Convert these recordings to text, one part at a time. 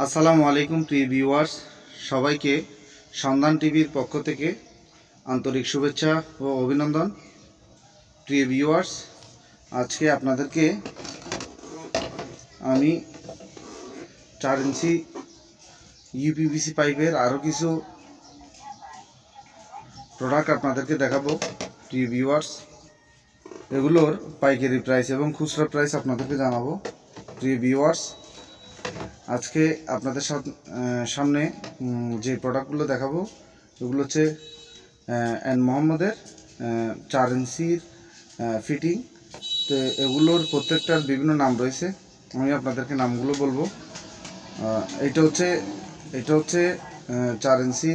আসসালামু আলাইকুম প্রিয় ভিউয়ার্স, সবাইকে সন্ধান টিভির পক্ষ থেকে আন্তরিক শুভেচ্ছা ও অভিনন্দন। প্রিয় ভিউয়ার্স, আজকে আপনাদেরকে আমি 4 ইঞ্চি ইউপিভিসি পাইপের আরও কিছু প্রোডাক্ট আপনাদেরকে দেখাবো। প্রিয় ভিউয়ার্স, এগুলোর পাইকারি প্রাইস এবং খুচরা প্রাইস আপনাদেরকে জানাবো। প্রিয় ভিউয়ার্স, আজকে আপনাদের সামনে যে প্রোডাক্টগুলো দেখাবো এগুলো হচ্ছে এন মোহাম্মদের 4 ইঞ্চির ফিটিং। তো এগুলোর প্রত্যেকটার বিভিন্ন নাম রয়েছে, আমি আপনাদেরকে নামগুলো বলবো। এটা হচ্ছে 4 ইঞ্চি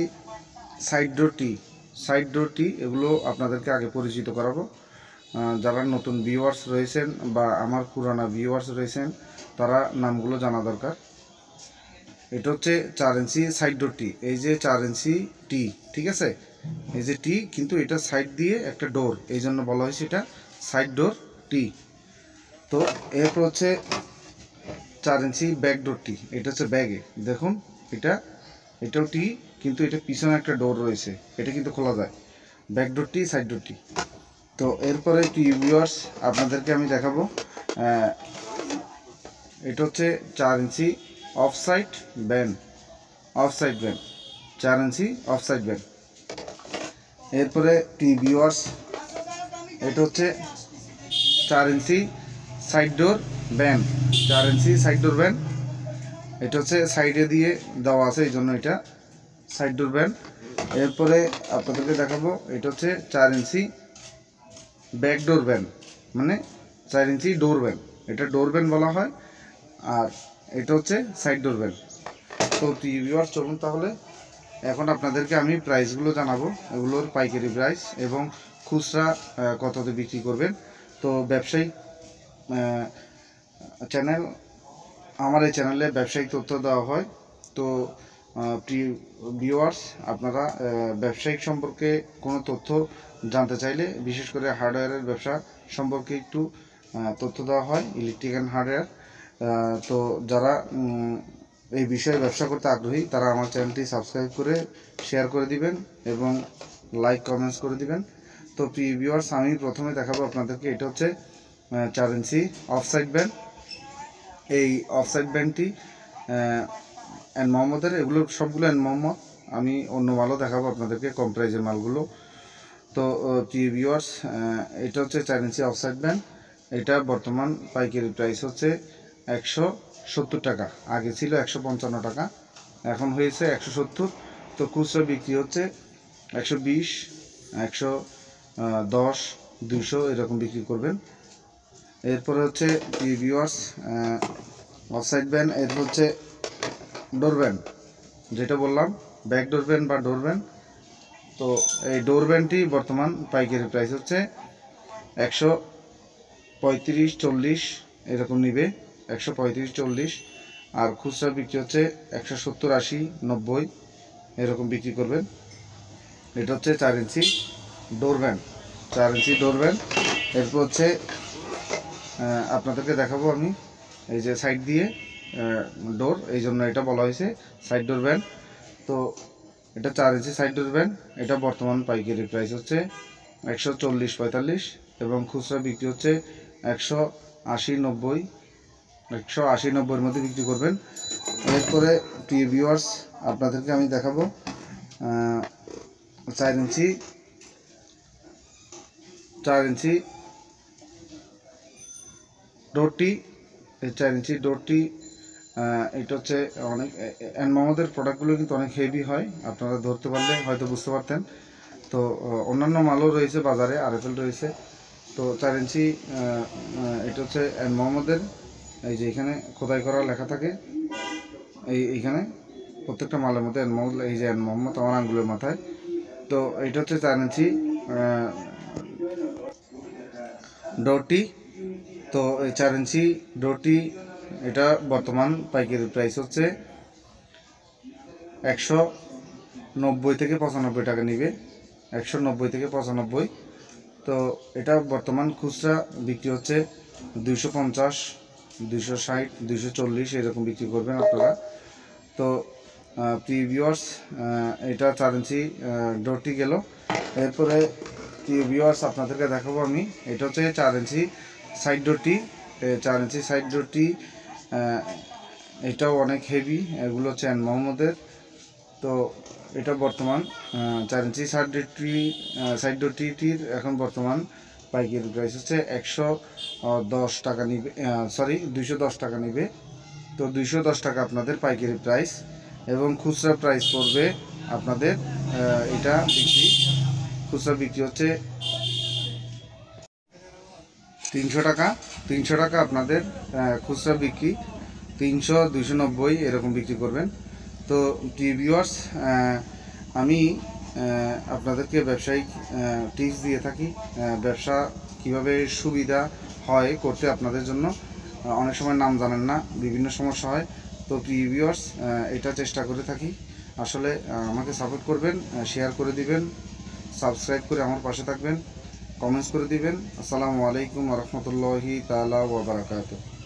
সাইড ডোর টি। এগুলো আপনাদেরকে আগে পরিচিত করাবো। যারা নতুন ভিউয়ার্স রয়েছেন বা আমার পুরানা ভিউয়ার্স রয়েছেন তারা নামগুলো জানা দরকার। এটা হচ্ছে 4 ইঞ্চি সাইড ডোর টি। এই যে 4 ইঞ্চি টি, ঠিক আছে, এই যে টি, কিন্তু এটা সাইড দিয়ে একটা ডোর, এই জন্য বলা হয়েছে এটা সাইড ডোর টি। তো এরপর হচ্ছে 4 ইঞ্চি ব্যাক ডোর টি। এটা হচ্ছে ব্যাগে, দেখুন এটাও টি, কিন্তু এটা পিছনে একটা ডোর রয়েছে, এটা কিন্তু খোলা যায়। ব্যাক ডোর টি, সাইড ডোর টি। তো এরপরে ভিউয়ার্স আপনাদেরকে আমি দেখাবো, এটা হচ্ছে 4 ইঞ্চি অফসাইড ব্যান্ড 4 ইঞ্চি অফসাইড ব্যান্ড। এরপরে ভিউয়ার্স এটা হচ্ছে 4 ইঞ্চি সাইড ডোর ব্যান্ড 4 ইঞ্চি সাইড ডোর ব্যান্ড। এটা হচ্ছে সাইডে দিয়ে দেওয়া আছে, এই জন্য এটা সাইড ডোর ব্যান্ড। এরপরে আপনাদেরকে দেখাবো, এটা হচ্ছে 4 ইঞ্চি ব্যাক ডোর ব্যান্ড, মানে 4 ইঞ্চি ডোর ব্যান্ড। এটা ডোর ব্যান্ড বলা হয়, আর এটা হচ্ছে সাইড ডোর ব্যান্ড। তো ভিউয়ার্স চলুন তাহলে এখন আপনাদেরকে আমি প্রাইসগুলো জানাবো, এগুলোর পাইকারি প্রাইস এবং খুচরা কততে বিক্রি করবেন। তো ব্যবসায়িক চ্যানেল, আমার এই চ্যানেলে ব্যবসায়িক তথ্য দেওয়া হয়। তো প্রিয় ভিউয়ার্স, আপনারা ব্যবসায়িক সম্পর্কে কোনো তথ্য জানতে চাইলে, বিশেষ করে হার্ডওয়্যারের ব্যবসা সম্পর্কে একটু তথ্য দেওয়া হয়, ইলেকট্রিক অ্যান্ড হার্ডওয়্যার। তো যারা এই বিষয়ে ব্যবসা করতে আগ্রহী তারা আমার চ্যানেলটি সাবস্ক্রাইব করে শেয়ার করে দিবেন এবং লাইক কমেন্টস করে দিবেন। তো প্রিয় ভিউয়ার্স, আমি প্রথমে দেখাবো আপনাদেরকে, এটা হচ্ছে 4 ইঞ্চি অফসাইড ব্যান্ড। এই অফসাইড ব্যান্ডটি এন মোহাম্মদের, এগুলো সবগুলো এন মোহাম্মদ। আমি অন্য মালও দেখাবো আপনাদেরকে, কম প্রাইজের মালগুলো। তো প্রিয় ভিউয়ার্স, এটা হচ্ছে 4 ইঞ্চি অফসাইড ব্যান্ড। এটা বর্তমান পাইকারি প্রাইস হচ্ছে 170 টাকা। আগে ছিল 155 টাকা, এখন হয়েছে 170। তো খুচরা বিক্রি হচ্ছে 120, 110, 200 এরকম বিক্রি করবেন। এরপরে হচ্ছে ভিউয়ার্স অফসাইড ব্যান্ড। এরপর হচ্ছে ডোর ব্যান্ড, যেটা বললাম ব্যাক ডোর ব্যান্ড বা ডোর ব্যান্ড। তো এই ডোর ব্যান্ডটি বর্তমান পাইকারি প্রাইস হচ্ছে 135, 40 এরকম নিবে, 135, 40। আর খুচরা বিক্রি হচ্ছে 170, 80, 90 এরকম বিক্রি করবেন। এটা হচ্ছে 4 ইঞ্চি ডোর ব্যান্ড, 4 ইঞ্চি ডোর ব্যান্ড। এরপর হচ্ছে আপনাদেরকে দেখাবো আমি, এই যে সাইড দিয়ে ডোর, এই জন্য এটা বলা হয়েছে সাইড ডোর ব্যান্ড। তো এটা 4 ইঞ্চি সাইড ডোর ব্যান্ড। এটা বর্তমান পাইকারি প্রাইস হচ্ছে 140, 45 এবং খুচরা বিক্রি হচ্ছে 180, 90, 180, 90-এর মধ্যে বিক্রি করবেন। এরপরে প্রিয় ভিউয়ার্স আপনাদেরকে আমি দেখাবো 4 ইঞ্চি ডোরটি। এই 4 ইঞ্চি ডোরটি, এটা হচ্ছে অনেক এন মোহাম্মদের প্রোডাক্টগুলো কিন্তু অনেক হেভি হয়, আপনারা ধরতে পারলে হয়তো বুঝতে পারতেন। তো অন্যান্য মালও রয়েছে বাজারে, আরএফএল রয়েছে। তো 4 ইঞ্চি এটা হচ্ছে এন মোহাম্মদের। এই যে এখানে খোদাই করা লেখা থাকে, এইখানে প্রত্যেকটা মালের মধ্যে এন মোহাম্মদ, এই যে এন মোহাম্মদ আমার আঙ্গুলের মাথায়। তো এটা হচ্ছে 4 ইঞ্চি ডোরটি। তো এই 4 ইঞ্চি ডোরটি, এটা বর্তমান পাইকারি প্রাইস হচ্ছে 190 থেকে 95 টাকা নিবে, 190 থেকে 95। তো এটা বর্তমান খুচরা বিক্রি হচ্ছে 250, 260, 240 এরকম বিক্রি করবেন আপনারা। তো প্রিয় ভিউয়ার্স, এটা 4 ইঞ্চি ডোরটি গেল। এরপরে প্রিয় ভিউয়ার্স আপনাদেরকে দেখাবো আমি, এটা হচ্ছে 4 ইঞ্চি সাইড ডোরটি। 4 ইঞ্চি সাইড ডোরটি এটাও অনেক হেভি, এগুলো হচ্ছে মোহাম্মদের। তো এটা বর্তমান 4 ইঞ্চি সাইড ডোরটির এখন বর্তমান পাইকারি প্রাইস হচ্ছে 110 টাকা নিবে, 210 টাকা নিবে। তো 210 টাকা আপনাদের পাইকারি প্রাইস, এবং খুচরা প্রাইস পড়বে আপনাদের এটা খুচরা বিক্রি হচ্ছে 300 টাকা। 300 টাকা আপনাদের খুচরা বিক্রি, 300, 290 এরকম বিক্রি করবেন। তো প্রিয় ভিউয়ার্স, আমি আপনাদেরকে ব্যবসায়িক টিপস দিয়ে থাকি, ব্যবসা কিভাবে সুবিধা হয় করতে আপনাদের জন্য। অনেক সময় নাম জানেন না, বিভিন্ন সমস্যা হয়। তো প্রিয় ভিউয়ার্স, এটা চেষ্টা করে থাকি। আসলে আমাকে সাপোর্ট করবেন, শেয়ার করে দিবেন, সাবস্ক্রাইব করে আমার পাশে থাকবেন, কমেন্টস করে দিবেন। আসসালামু আলাইকুম ওয়া রাহমাতুল্লাহি তাআলা ওয়া বারাকাতুহু।